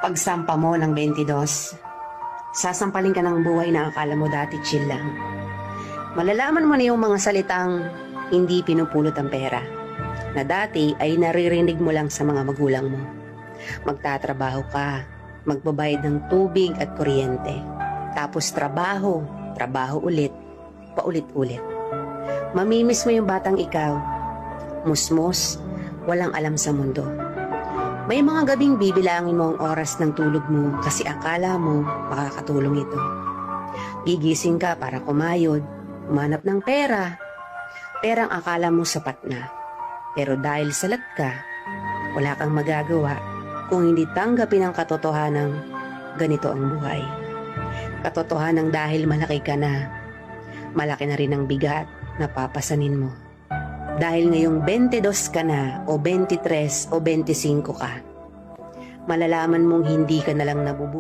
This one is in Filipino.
Pagsampa mo ng 22, sasampalin ka ng buhay na akala mo dati chill lang. Malalaman mo na yung mga salitang hindi pinupulot ang pera, na dati ay naririnig mo lang sa mga magulang mo. Magtatrabaho ka, magbabayad ng tubig at kuryente. Tapos trabaho ulit, paulit-ulit. Mamimiss mo yung batang ikaw, musmos, walang alam sa mundo. May mga gabing bibilangin mo ang oras ng tulog mo kasi akala mo makakatulong ito. Gigising ka para kumayod, umanap ng pera. Perang akala mo sapat na. Pero dahil salat ka, wala kang magagawa kung hindi tanggapin ang katotohanang ganito ang buhay. Katotohanang dahil malaki ka na, malaki na rin ang bigat na papasanin mo. Dahil ngayong 22 ka na o 23 o 25 ka, malalaman mong hindi ka nalang nabubuhay.